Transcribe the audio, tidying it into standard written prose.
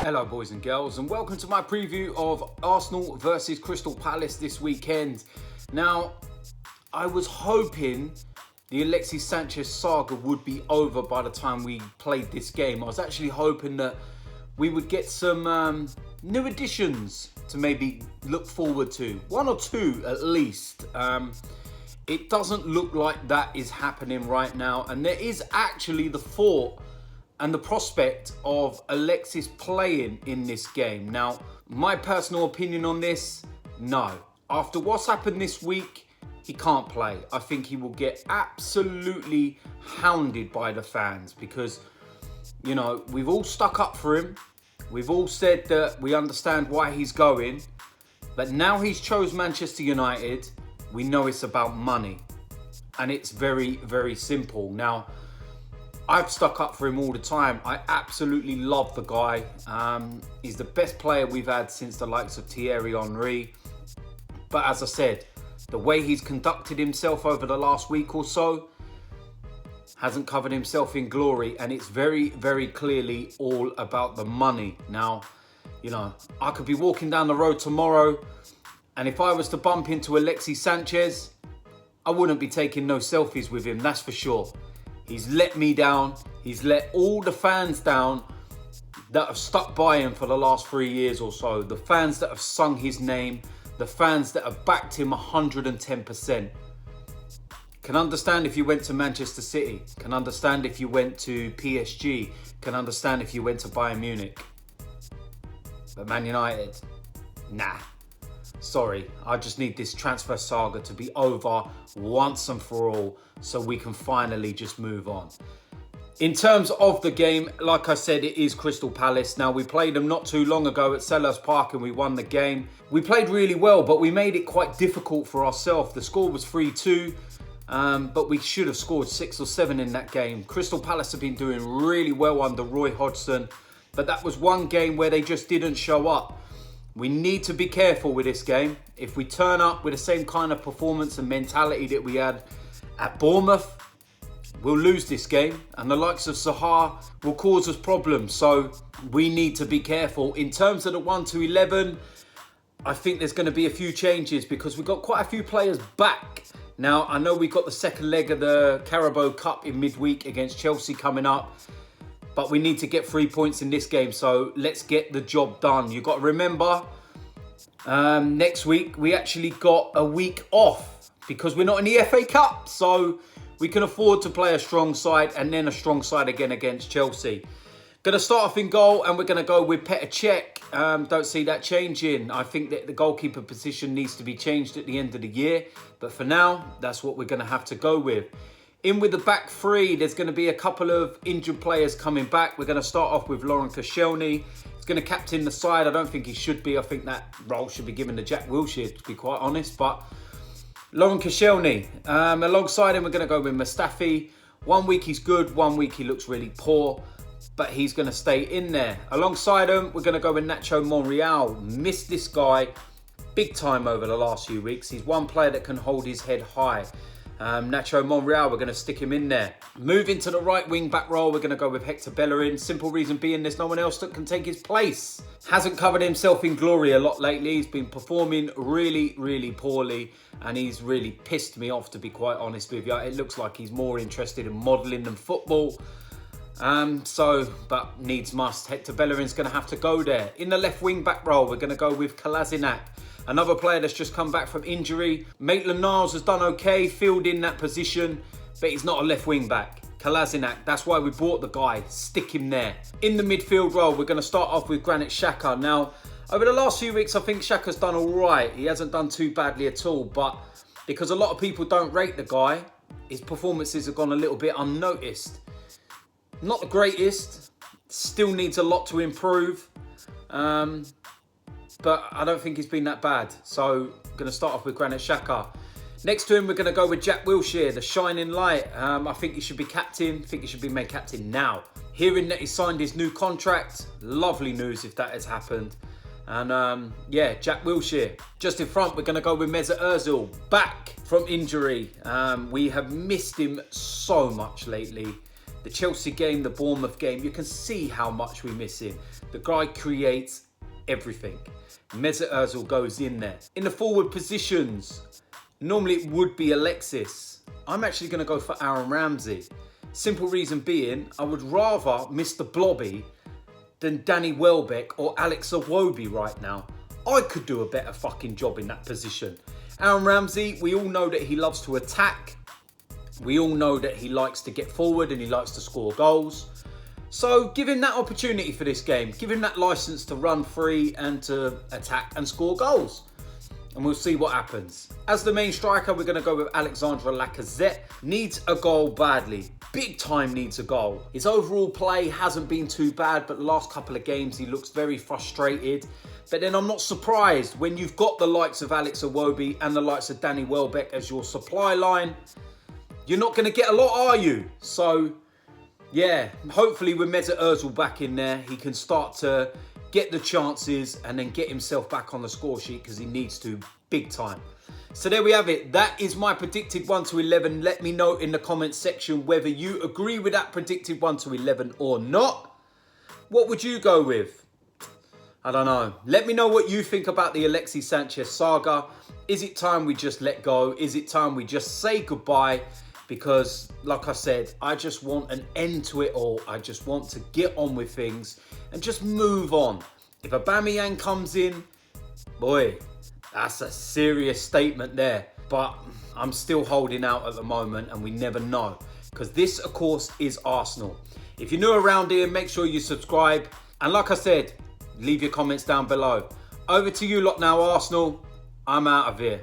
Hello boys and girls, and welcome to my preview of Arsenal versus Crystal Palace this weekend. Now, I was hoping the Alexis Sanchez saga would be over by the time we played this game. I was actually hoping that we would get some new additions to maybe look forward to. One or two at least. It doesn't look like that is happening right now, and there is actually the thought and the prospect of Alexis playing in this game. Now, my personal opinion on this, no. After what's happened this week, he can't play. I think he will get absolutely hounded by the fans because, you know, we've all stuck up for him. We've all said that we understand why he's going. But now he's chose Manchester United, we know it's about money. And it's very, very simple. Now, I've stuck up for him all the time. I absolutely love the guy. He's the best player we've had since the likes of Thierry Henry. But as I said, the way he's conducted himself over the last week or so hasn't covered himself in glory. And it's very, very clearly all about the money. Now, you know, I could be walking down the road tomorrow, and if I was to bump into Alexis Sanchez, I wouldn't be taking no selfies with him, that's for sure. He's let me down. He's let all the fans down that have stuck by him for the last 3 years or so. The fans that have sung his name. The fans that have backed him 110%. Can understand if you went to Manchester City. Can understand if you went to PSG. Can understand if you went to Bayern Munich. But Man United, nah. Sorry, I just need this transfer saga to be over once and for all so we can finally just move on. In terms of the game, like I said, it is Crystal Palace. Now, we played them not too long ago at Selhurst Park and we won the game. We played really well, but we made it quite difficult for ourselves. The score was 3-2, but we should have scored 6 or 7 in that game. Crystal Palace have been doing really well under Roy Hodgson, but that was one game where they just didn't show up. We need to be careful with this game. If we turn up with the same kind of performance and mentality that we had at Bournemouth, we'll lose this game. And the likes of Zaha will cause us problems. So we need to be careful. In terms of the 1-11, I think there's going to be a few changes because we've got quite a few players back. Now, I know we've got the second leg of the Carabao Cup in midweek against Chelsea coming up. But we need to get 3 points in this game, so let's get the job done. You've got to remember, next week we actually got a week off because we're not in the FA Cup. So we can afford to play a strong side and then a strong side again against Chelsea. Going to start off in goal and we're going to go with Cech. Don't see that changing. I think that the goalkeeper position needs to be changed at the end of the year. But for now, that's what we're going to have to go with. In with the back three, there's going to be a couple of injured players coming back. We're going to start off with Koscielny. He's going to captain the side. I don't think he should be. I think that role should be given to Jack Wilshere, to be quite honest. But Koscielny. Alongside him, we're going to go with Mustafi. 1 week he's good, 1 week he looks really poor. But he's going to stay in there. Alongside him, we're going to go with Monreal. Missed this guy big time over the last few weeks. He's one player that can hold his head high. Monreal, we're going to stick him in there. Moving to the right wing back role, we're going to go with Bellerin. Simple reason being there's no one else that can take his place. Hasn't covered himself in glory a lot lately. He's been performing really, really poorly. And he's really pissed me off, to be quite honest with you. It looks like he's more interested in modelling than football. But needs must. Bellerin's going to have to go there. In the left wing back role, we're going to go with Kolasinac. Another player that's just come back from injury. Maitland-Niles has done okay, filled in that position, but he's not a left wing back. Kolasinac, that's why we bought the guy. Stick him there. In the midfield role, we're going to start off with Xhaka. Now, over the last few weeks, I think Xhaka's done all right. He hasn't done too badly at all, but because a lot of people don't rate the guy, his performances have gone a little bit unnoticed. Not the greatest, still needs a lot to improve. But I don't think he's been that bad. So I'm going to start off with Xhaka. Next to him, we're going to go with Jack Wilshere, the shining light. I think he should be captain. I think he should be made captain now. Hearing that he signed his new contract, lovely news if that has happened. And Jack Wilshere. Just in front, we're going to go with Mesut Ozil, back from injury. We have missed him so much lately. The Chelsea game, the Bournemouth game, you can see how much we miss him. The guy creates everything. Mesut Ozil goes in there. In the forward positions, normally it would be Alexis. I'm actually going to go for Aaron Ramsey. Simple reason being, I would rather Mr. Blobby than Danny Welbeck or Alex Iwobi right now. I could do a better fucking job in that position. Aaron Ramsey, we all know that he loves to attack. We all know that he likes to get forward and he likes to score goals. So give him that opportunity for this game. Give him that license to run free and to attack and score goals. And we'll see what happens. As the main striker, we're going to go with Alexandre Lacazette. Needs a goal badly. Big time needs a goal. His overall play hasn't been too bad, but the last couple of games he looks very frustrated. But then I'm not surprised when you've got the likes of Alex Iwobi and the likes of Danny Welbeck as your supply line. You're not going to get a lot, are you? So, yeah, hopefully with Mesut Ozil back in there, he can start to get the chances and then get himself back on the score sheet because he needs to big time. So there we have it. That is my predicted 1 to 11. Let me know in the comments section whether you agree with that predicted 1 to 11 or not. What would you go with? I don't know. Let me know what you think about the Alexis Sanchez saga. Is it time we just let go? Is it time we just say goodbye? Because, like I said, I just want an end to it all. I just want to get on with things and just move on. If Aubameyang comes in, boy, that's a serious statement there. But I'm still holding out at the moment and we never know. Because this, of course, is Arsenal. If you're new around here, make sure you subscribe. And like I said, leave your comments down below. Over to you lot now, Arsenal. I'm out of here.